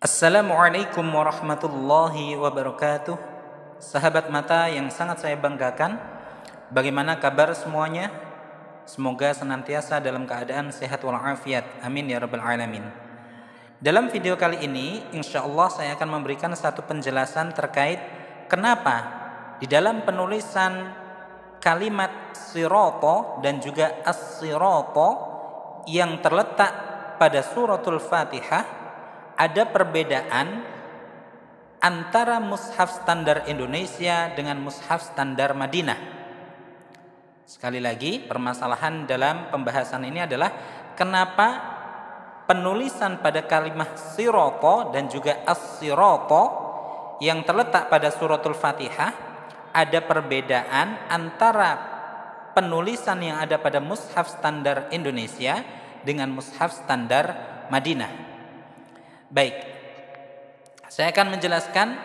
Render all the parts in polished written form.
Assalamualaikum warahmatullahi wabarakatuh. Sahabat mata yang sangat saya banggakan, bagaimana kabar semuanya? Semoga senantiasa dalam keadaan sehat walafiat. Amin ya rabbal alamin. Dalam video kali ini, insya Allah saya akan memberikan satu penjelasan terkait kenapa di dalam penulisan kalimat sirata dan juga as-sirata yang terletak pada suratul Fatihah ada perbedaan antara mushaf standar Indonesia dengan mushaf standar Madinah. Sekali lagi, permasalahan dalam pembahasan ini adalah kenapa penulisan pada kalimat sirata dan juga as-sirata yang terletak pada suratul Fatihah ada perbedaan antara penulisan yang ada pada mushaf standar Indonesia dengan mushaf standar Madinah. Baik, saya akan menjelaskan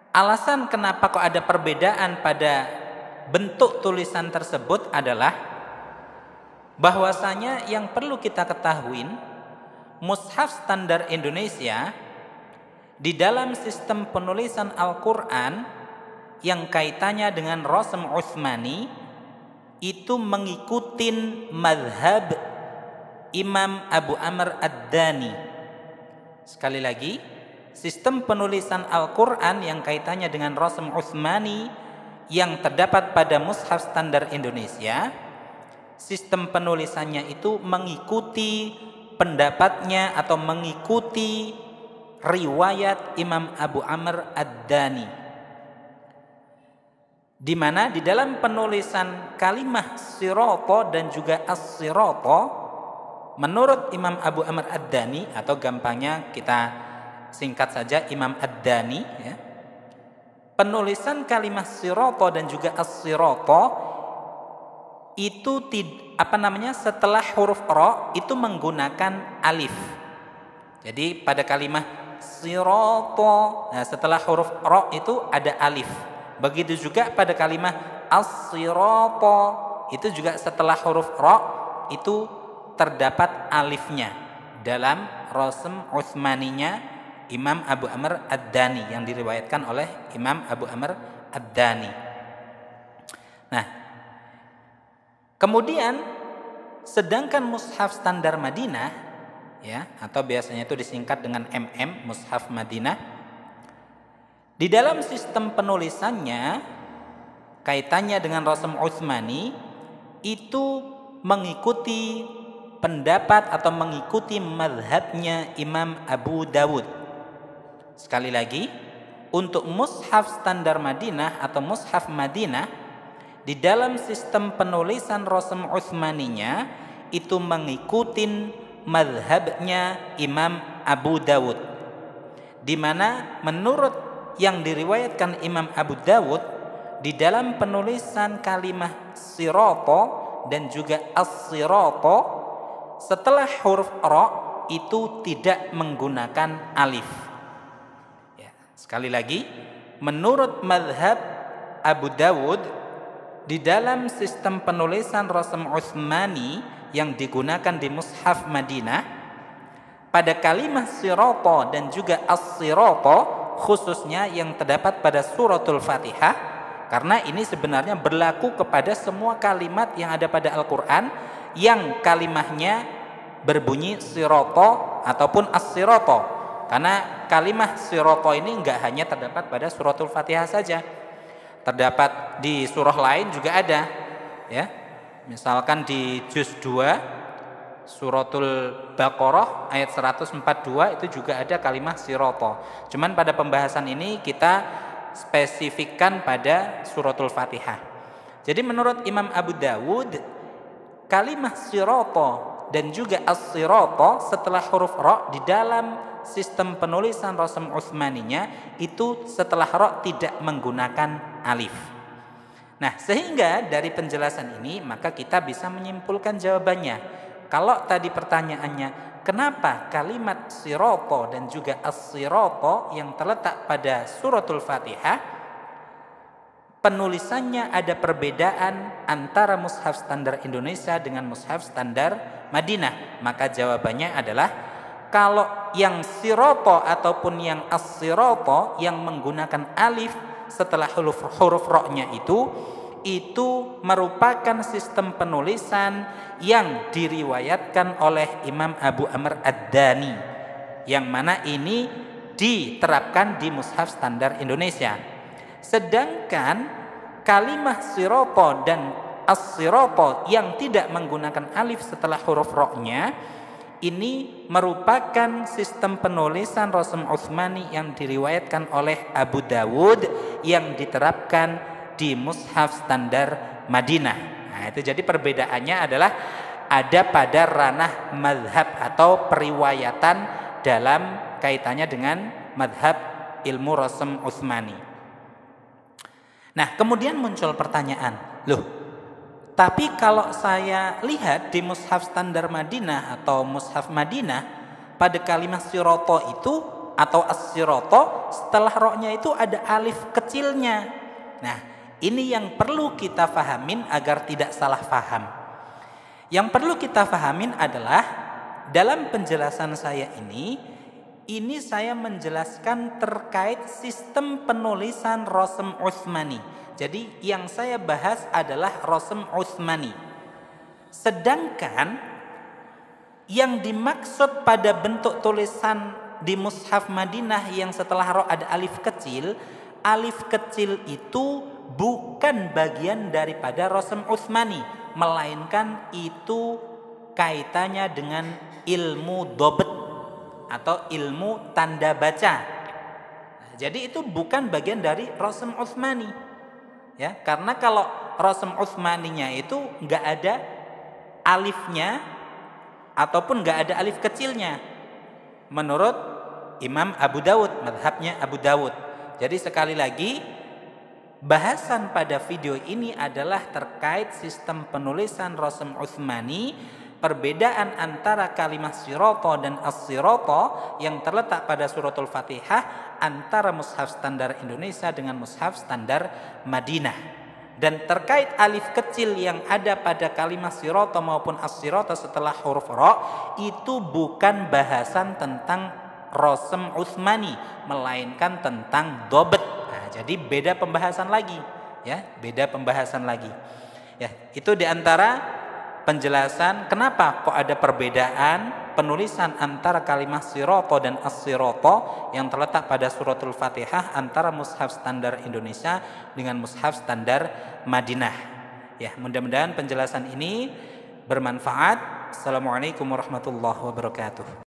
alasan kenapa kok ada perbedaan pada bentuk tulisan tersebut adalah bahwasanya yang perlu kita ketahui, mushaf standar Indonesia di dalam sistem penulisan Al-Quran yang kaitannya dengan Rasm Utsmani itu mengikuti mazhab Imam Abu Amr Ad-Dani. Sekali lagi, sistem penulisan Al-Quran yang kaitannya dengan Rasm Utsmani yang terdapat pada mushaf standar Indonesia, sistem penulisannya itu mengikuti pendapatnya atau mengikuti riwayat Imam Abu Amr Ad-Dani, di mana di dalam penulisan kalimah sirata dan juga as-sirata menurut Imam Abu Amr Ad-Dani, atau gampangnya kita singkat saja Imam Ad-Dani, ya, penulisan kalimat sirata dan juga as-sirata itu setelah huruf ra itu menggunakan alif. Jadi pada kalimat sirata, nah, setelah huruf ra itu ada alif. Begitu juga pada kalimat as-sirata, itu juga setelah huruf ra itu terdapat alifnya dalam Rasm Utsmaninya Imam Abu Amr Ad-Dani yang diriwayatkan oleh Imam Abu Amr Ad-Dani. Nah, kemudian sedangkan mushaf standar Madinah, ya, atau biasanya itu disingkat dengan MM, mushaf Madinah, di dalam sistem penulisannya kaitannya dengan Rasm Utsmani itu mengikuti pendapat atau mengikuti mazhabnya Imam Abu Dawud. Sekali lagi, untuk mushaf standar Madinah atau mushaf Madinah di dalam sistem penulisan Rasm Utsmaninya itu mengikuti mazhabnya Imam Abu Dawud, di mana menurut yang diriwayatkan Imam Abu Dawud di dalam penulisan kalimat sirata dan juga as-sirata setelah huruf ra itu tidak menggunakan alif. Ya, sekali lagi, menurut mazhab Abu Dawud di dalam sistem penulisan Rasm Utsmani yang digunakan di mushaf Madinah pada kalimat sirata dan juga as-sirata khususnya yang terdapat pada suratul Fatihah, karena ini sebenarnya berlaku kepada semua kalimat yang ada pada Al-Quran yang kalimahnya berbunyi sirata ataupun as-sirata, karena kalimah sirata ini enggak hanya terdapat pada suratul Fatihah saja, terdapat di surah lain juga ada, ya. Misalkan di juz 2 suratul Baqarah ayat 142 itu juga ada kalimah sirata. Cuman pada pembahasan ini kita spesifikkan pada suratul Fatihah. Jadi menurut Imam Abu Dawud, kalimah sirata dan juga as-sirata setelah huruf ra di dalam sistem penulisan Rasm Utsmaninya itu setelah ra tidak menggunakan alif. Nah, sehingga dari penjelasan ini maka kita bisa menyimpulkan jawabannya. Kalau tadi pertanyaannya, kenapa kalimat sirata dan juga as-sirata yang terletak pada suratul Fatihah penulisannya ada perbedaan antara mushaf standar Indonesia dengan mushaf standar Madinah? Maka jawabannya adalah Kalau yang siroto ataupun yang as-siroto yang menggunakan alif setelah huruf ro-nya itu merupakan sistem penulisan yang diriwayatkan oleh Imam Abu Amr Ad-Dani, yang mana ini diterapkan di mushaf standar Indonesia. Sedangkan kalimah siroto dan as-siroto yang tidak menggunakan alif setelah huruf ro-nya ini merupakan sistem penulisan Rasm Utsmani yang diriwayatkan oleh Abu Dawud yang diterapkan di mushaf standar Madinah. Nah, itu jadi perbedaannya adalah ada pada ranah madhab atau periwayatan dalam kaitannya dengan madhab ilmu Rasm Utsmani. Nah, kemudian muncul pertanyaan, loh, tapi kalau saya lihat di mushaf standar Madinah atau mushaf Madinah, pada kalimat siroto itu atau as-siroto setelah ro-nya itu ada alif kecilnya. Nah, ini yang perlu kita fahamin agar tidak salah faham. Yang perlu kita fahamin adalah dalam penjelasan saya ini saya menjelaskan terkait sistem penulisan Rasm Utsmani. Jadi yang saya bahas adalah Rasm Utsmani. Sedangkan yang dimaksud pada bentuk tulisan di mushaf Madinah yang setelah ro ada alif kecil itu bukan bagian daripada Rasm Utsmani, melainkan itu kaitannya dengan ilmu dobet atau ilmu tanda baca. Nah, jadi itu bukan bagian dari Rasm Utsmani. Ya, karena kalau Rasm Utsmaninya itu nggak ada alifnya ataupun nggak ada alif kecilnya menurut Imam Abu Dawud, mazhabnya Abu Dawud. Jadi sekali lagi bahasan pada video ini adalah terkait sistem penulisan Rasm Utsmani, perbedaan antara kalimat siroto dan as-siroto yang terletak pada suratul Fatihah antara mushaf standar Indonesia dengan mushaf standar Madinah. Dan terkait alif kecil yang ada pada kalimat siroto maupun as-siroto setelah huruf ro, itu bukan bahasan tentang Rasm Utsmani, melainkan tentang dobet. Nah, jadi beda pembahasan lagi, ya, beda pembahasan lagi. Ya, itu diantara penjelasan kenapa kok ada perbedaan penulisan antara kalimat siroto dan as-siroto yang terletak pada suratul Fatihah antara mushaf standar Indonesia dengan mushaf standar Madinah. Ya, mudah-mudahan penjelasan ini bermanfaat. Assalamualaikum warahmatullahi wabarakatuh.